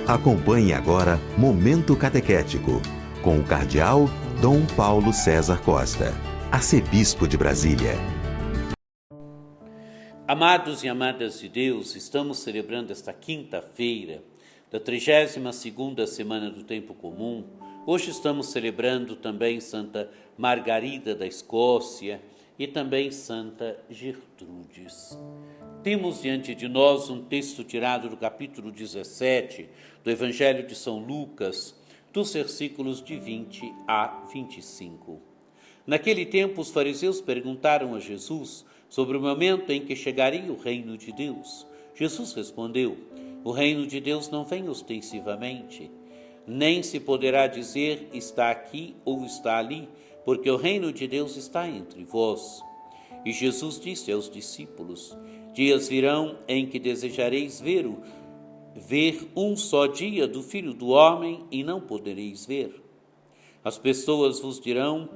Acompanhe agora Momento Catequético, com o Cardeal Dom Paulo César Costa, arcebispo de Brasília. Amados e amadas de Deus, estamos celebrando esta quinta-feira da 32ª semana do Tempo Comum. Hoje estamos celebrando também Santa Margarida da Escócia e também Santa Gertrudes. Temos diante de nós um texto tirado do capítulo 17 do Evangelho de São Lucas, dos versículos de 20 a 25. Naquele tempo, os fariseus perguntaram a Jesus sobre o momento em que chegaria o reino de Deus. Jesus respondeu: o reino de Deus não vem ostensivamente, nem se poderá dizer está aqui ou está ali, porque o reino de Deus está entre vós. E Jesus disse aos discípulos: dias virão em que desejareis ver um só dia do Filho do Homem e não podereis ver. As pessoas vos dirão: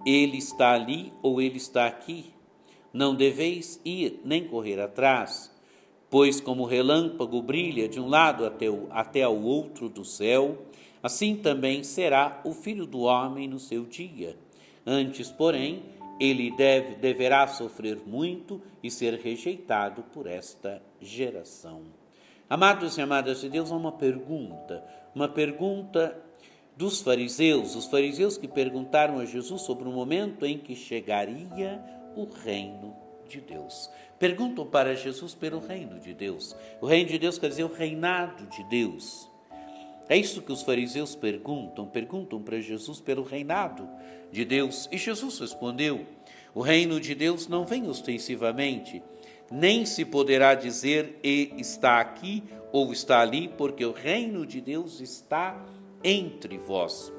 ele está ali ou ele está aqui. Não deveis ir nem correr atrás, pois como o relâmpago brilha de um lado até ao outro do céu, assim também será o Filho do Homem no seu dia. Antes, porém, ele deverá sofrer muito e ser rejeitado por esta geração. Amados e amadas de Deus, há uma pergunta dos fariseus, os fariseus que perguntaram a Jesus sobre o momento em que chegaria o reino de Deus. Perguntam para Jesus pelo reino de Deus. O reino de Deus quer dizer o reinado de Deus. É isso que os fariseus perguntam para Jesus pelo reinado de Deus. E Jesus respondeu: o reino de Deus não vem ostensivamente, nem se poderá dizer está aqui ou está ali, porque o reino de Deus está entre vós.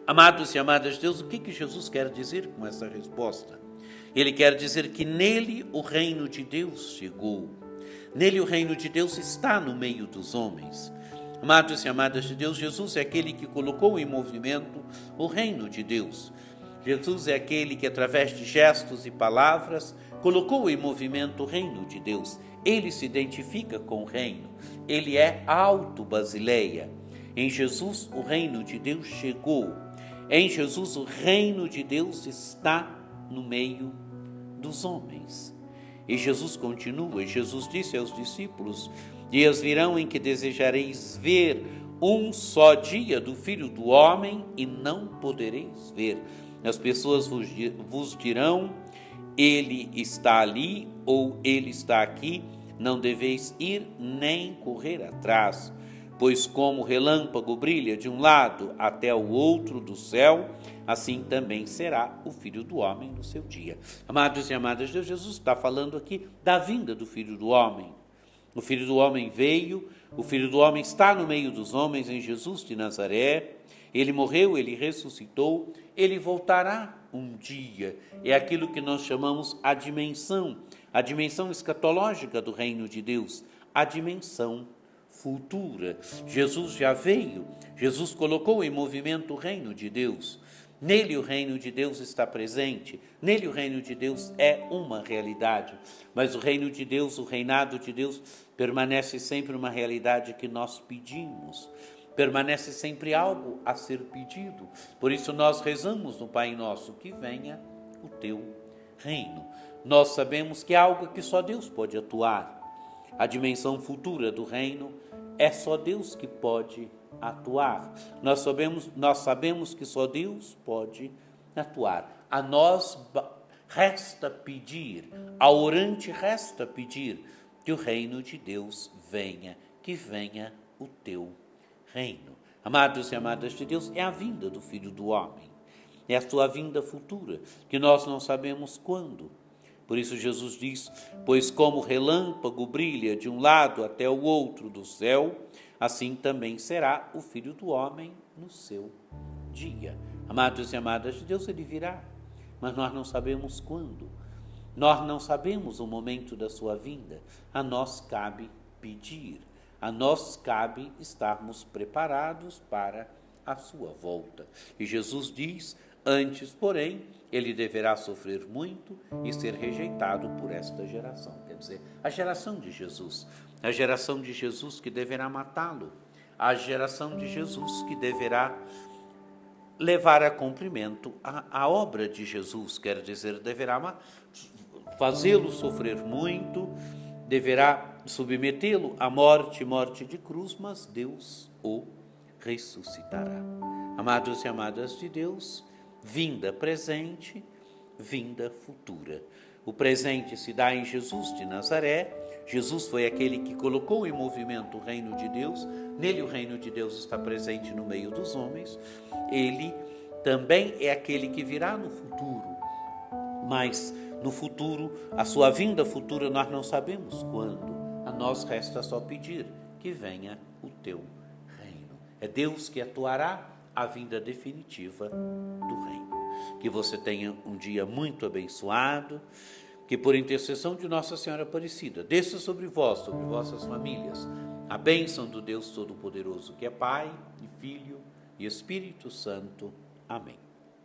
Amados e amadas de Deus, o que Jesus quer dizer com essa resposta? Ele quer dizer que nele o reino de Deus chegou. Nele o reino de Deus está no meio dos homens. Amados e amadas de Deus, Jesus é aquele que colocou em movimento o reino de Deus. Jesus é aquele que, através de gestos e palavras, colocou em movimento o reino de Deus. Ele se identifica com o reino. Ele é a Alto-Basileia. Em Jesus, o reino de Deus chegou. Em Jesus, o reino de Deus está no meio dos homens. E Jesus continua, e Jesus disse aos discípulos: dias virão em que desejareis ver um só dia do Filho do Homem e não podereis ver. As pessoas vos dirão: ele está ali ou ele está aqui, não deveis ir nem correr atrás, pois como o relâmpago brilha de um lado até o outro do céu, assim também será o Filho do Homem no seu dia. Amados e amadas de Deus, Jesus está falando aqui da vinda do Filho do Homem. O Filho do Homem veio, o Filho do Homem está no meio dos homens em Jesus de Nazaré. Ele morreu, ele ressuscitou, ele voltará um dia. É aquilo que nós chamamos a dimensão escatológica do reino de Deus, a dimensão futura. Jesus já veio, Jesus colocou em movimento o reino de Deus. Nele o reino de Deus está presente, nele o reino de Deus é uma realidade, mas o reino de Deus, o reinado de Deus, permanece sempre uma realidade que nós pedimos, permanece sempre algo a ser pedido. Por isso nós rezamos no Pai Nosso: que venha o teu reino. Nós sabemos que é algo que só Deus pode atuar. A dimensão futura do reino é só Deus que pode atuar. Nós sabemos que só Deus pode atuar. A nós resta pedir, ao orante resta pedir que o reino de Deus venha, que venha o teu reino. Amados e amadas de Deus, é a vinda do Filho do Homem. É a sua vinda futura, que nós não sabemos quando. Por isso Jesus diz: pois como o relâmpago brilha de um lado até o outro do céu, assim também será o Filho do Homem no seu dia. Amados e amadas de Deus, ele virá, mas nós não sabemos quando. Nós não sabemos o momento da sua vinda. A nós cabe pedir, a nós cabe estarmos preparados para a sua volta. E Jesus diz: antes, porém, ele deverá sofrer muito e ser rejeitado por esta geração. Quer dizer, a geração de Jesus. a geração de Jesus que deverá matá-lo, a geração de Jesus que deverá levar a cumprimento a obra de Jesus, quer dizer, deverá fazê-lo sofrer muito, deverá submetê-lo à morte de cruz, mas Deus o ressuscitará. Amados e amadas de Deus, vinda presente, vinda futura. O presente se dá em Jesus de Nazaré. Jesus foi aquele que colocou em movimento o reino de Deus. Nele o reino de Deus está presente no meio dos homens. Ele também é aquele que virá no futuro. Mas no futuro, a sua vinda futura, nós não sabemos quando. A nós resta só pedir que venha o teu reino. É Deus que atuará a vinda definitiva do reino. Que você tenha um dia muito abençoado, que por intercessão de Nossa Senhora Aparecida, desça sobre vós, sobre vossas famílias, a bênção do Deus Todo-Poderoso, que é Pai, e Filho e Espírito Santo. Amém.